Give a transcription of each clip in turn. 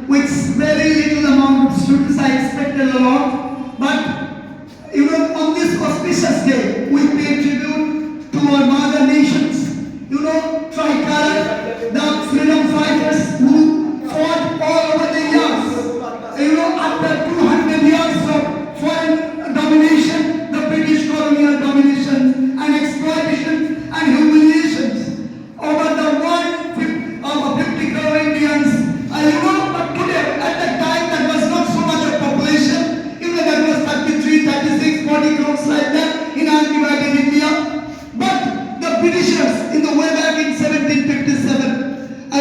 with very little amount of students. I expected a lot, but on this auspicious day, we pay tribute to our mother nations. Tricolor, the freedom fighters who fought all over the years. After 200 years of foreign domination, the British colonial domination and exploitation and humiliations over the 50 crore Indians. But today, at that time, that was not so much of population. That was 33, 36, 40 crores like that in undivided India. But the Britishers, in the way back in 1757,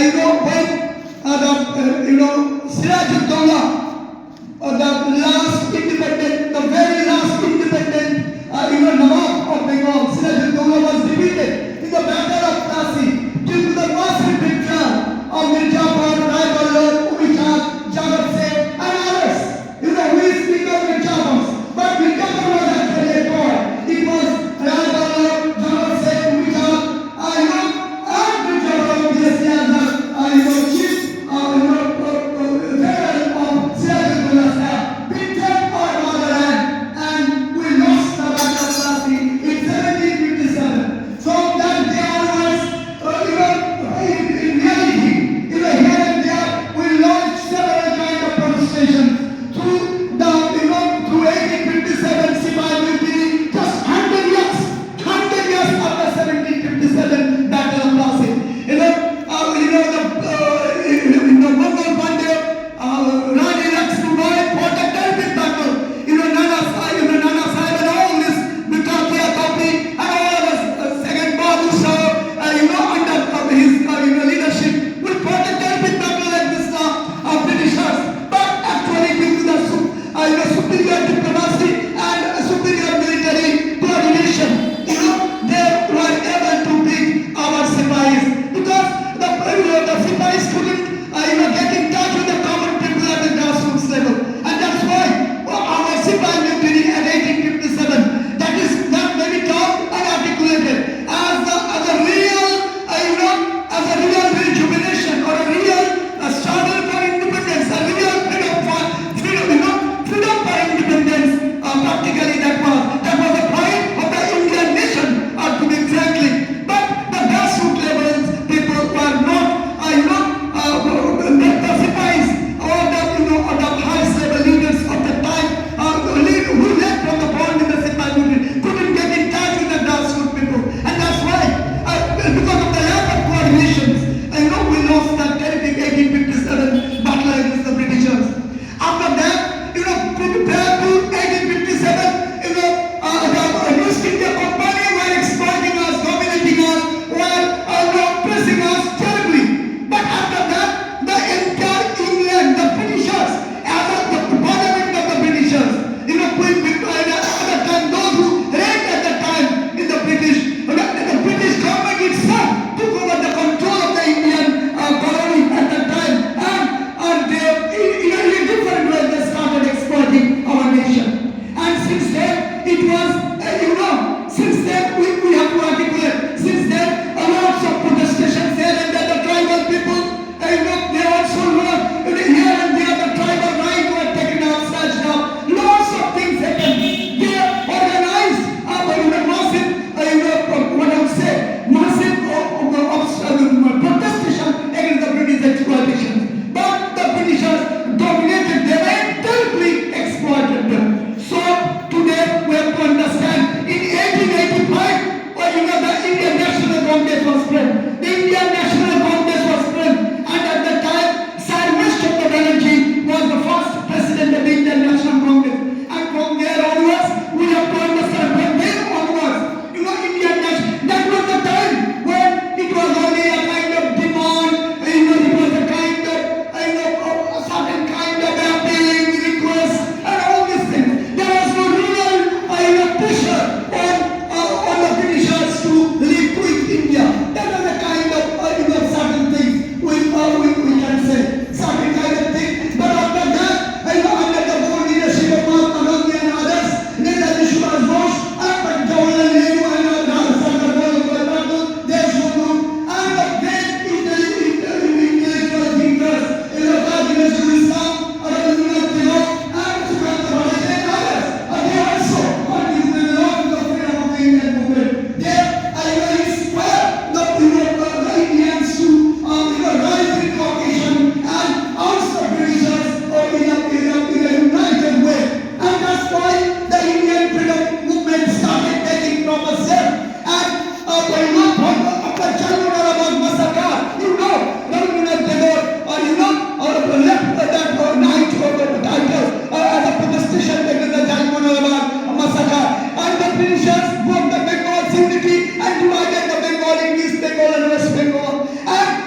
left that night as a protestation against the Jallianwala massacre. And the Britishers broke the Bengal's unity and divided the Bengal in East Bengal and West Bengal.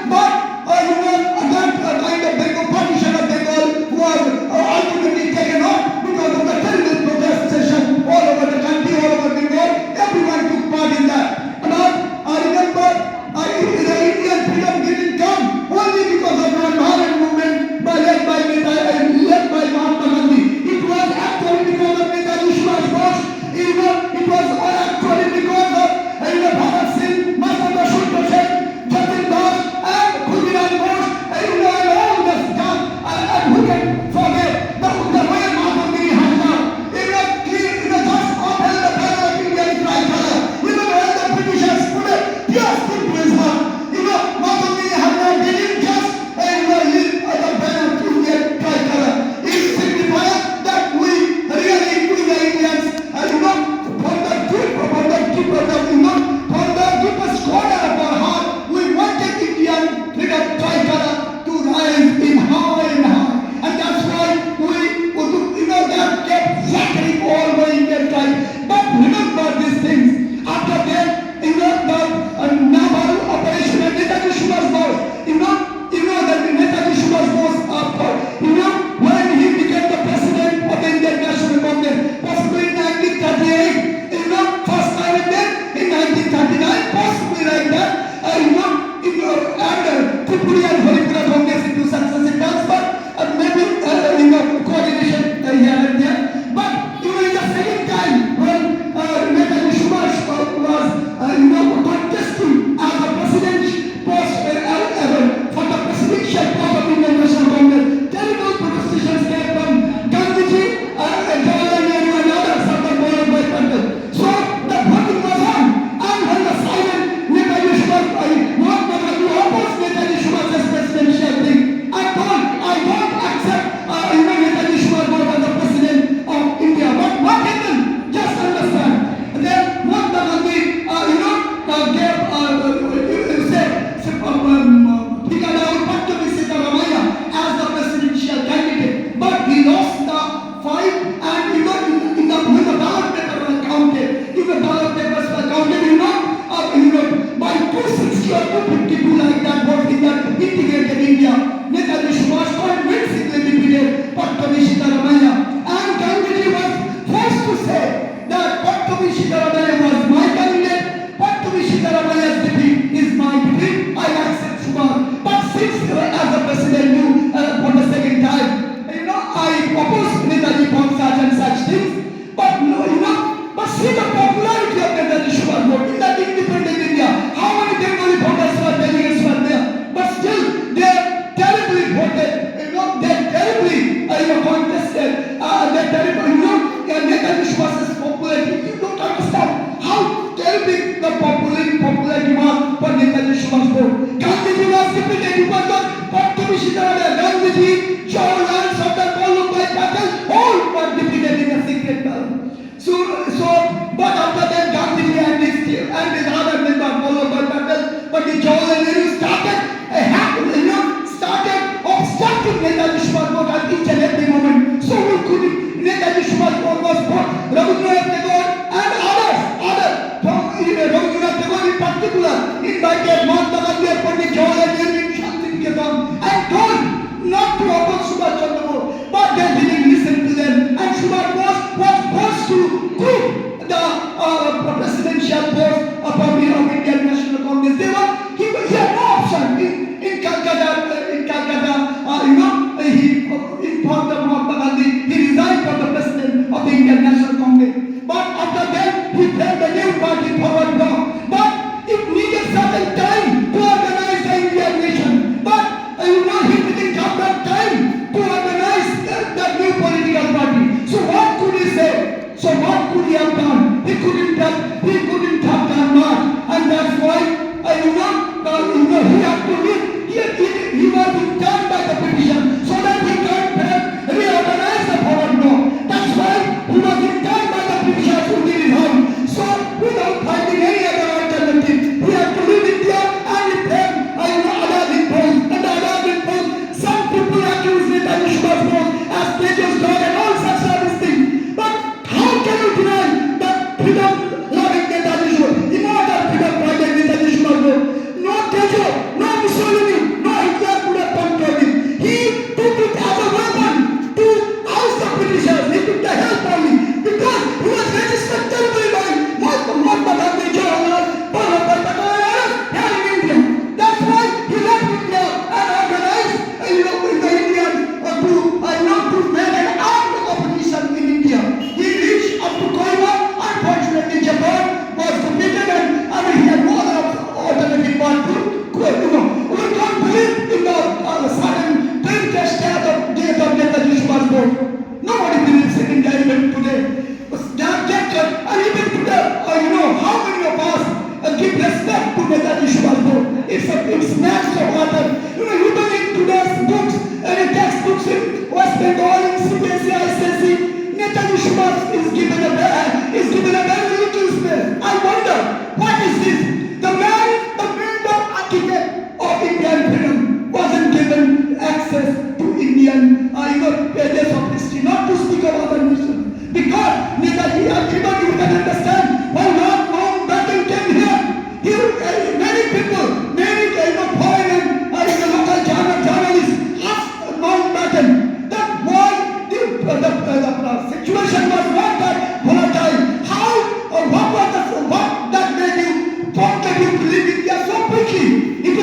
But that kind of Bengal partition of Bengal was ultimately taken off because of the terrible protestation all over the country, all over Bengal. Everyone took part in that. But I remember the Indian freedom didn't come only because of the violent movement led by Mahatma Gandhi. It was actually because of Netaji Subhash Bose. It was actually because of Bhagat Singh, Mahatma Shukla Sen, Jatin Das, and Khudiram Bose, and all the stuff. And who can forget the way Mahatma Gandhi has done? Just upheld the banner of Indian tricolor. When the Britishers put a pure stick to his heart, Mahatma Gandhi has not didn't just leave the banner of Indian tricolor. It signifies that we really, the Indians, from the deepest corner of our heart, we wanted Indian freedom tricolor to rise in high and high. And that's why that kept flattering all the Indian tribes. But remember these things. After that, the naval operation of Netaji Subhash Bose, that Netaji Subhash Bose, when he became the president of the Indian National Congress, possibly in 1938, first time, and then in 1939, possibly like that, and Tripura and Haripura Congress into successive terms, but maybe coordination here and there. But in the second time when Netaji Subhash was contesting as a president post for the presidential post of Indian National Congress, terrible protestations came from Gandhiji, Jawaharlal Nehru and others, followed by Pandit. So the voting was on, and when the silent Netaji Subhash, Mahatma Gandhi opposed Netaji Subhash's presidential thing. I don't accept Netaji Subhash Bose as the president of India. But what happened? Just understand. Then Mahatma Gandhi, gave figured out Dr.Manas as the presidential candidate. But he lost the fight, and when the ballot papers were counted, by 260 or 252 like that vote in that integrated India, Netaji Subhash convincingly defeated Dr.Manas. And Gandhiji was forced to say that Dr.Manas was my candidate, Dr.Manas' defeat is my defeat, I accept Subhash. But since as the president knew for the second time, I oppose Netaji for such and such things, but see the popularity of Netaji Subhash Bose in that independent India. How many Bengali voters were delegates were there? But still, they terribly voted. They terribly contested. They terribly, Netaji Subhash's popularity. You don't understand how terribly the popularity was for Netaji Subhash Bose. Gandhiji was defeated because of Dr.Manas, Gandhiji, Jawaharlal, Sardar Vallabhbhai Patel, all were defeated in a secret ballot. But after that, Gandhiji and his other member, Vallabhbhai Patel, but the Jawaharlal Nehru started obstructing Netaji Subhash Bose at each and every moment. So we couldn't. Netaji Subhash Bose was both Rabindranath Tagore and others from Rabindranath Tagore in particular invited Mahatma Gandhi and Pandit Jawaharlal Nehru in Shantiniketan and told not to oppose Subhash Chandra Bose, but they didn't listen to them, and Subhash Bose was forced to quit the presidential post of Indian National Congress. He had no option in Calcutta. He informed Mahatma Gandhi. He resigned from the president of the Indian National Congress. But after that, he framed a new party, Forward Bloc. But it needed certain time to organize the Indian nation. But he didn't have that time to organize the new political party. So what could he say? So what could he have done? He couldn't have done much. And that's why he had to leave. He was interned by the Britishers so that he can reorganize the Forward Bloc. That's why he was interned by the Britishers who did his home. So without finding any other alternative, he had to leave India and he became Adad imposed. And Adad imposed, some people had to is given a very little space. I wonder, what is this? The window architect of Indian freedom wasn't given access to Indian, pages of history, not to speak of other nations. Because Netaji, even you can understand why Lord Mountbatten came here. Many people, foreign and local journalists asked Mountbatten that why the situation was not that volatile. How or what that made you wanted you to leave India so quickly? Is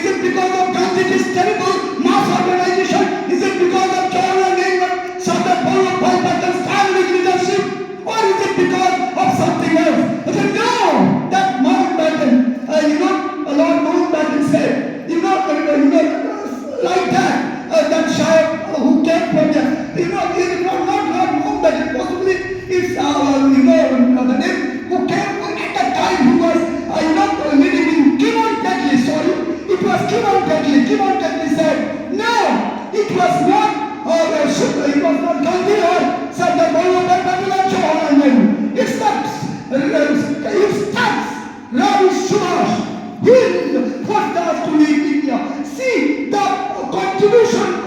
it because of Gandhi's terrible mass organization? Is it because of Jawaharlal Nehru, Sardar Vallabhbhai Patel's family leadership? Or is it because of something else? I said, no, that Mountbatten, Lord Mountbatten said, like that child who came from there, it was not Lord Mountbatten, possibly it's the name who came at that time who was, living in Kimontetli, sorry, it was Kimontetli. Kimontetli said, no, it was not Gandhi or Sardar Vallabhbhai Patel or Jawaharlal Nehru. It's Ravi Subhash. He forced us to leave India. See the contribution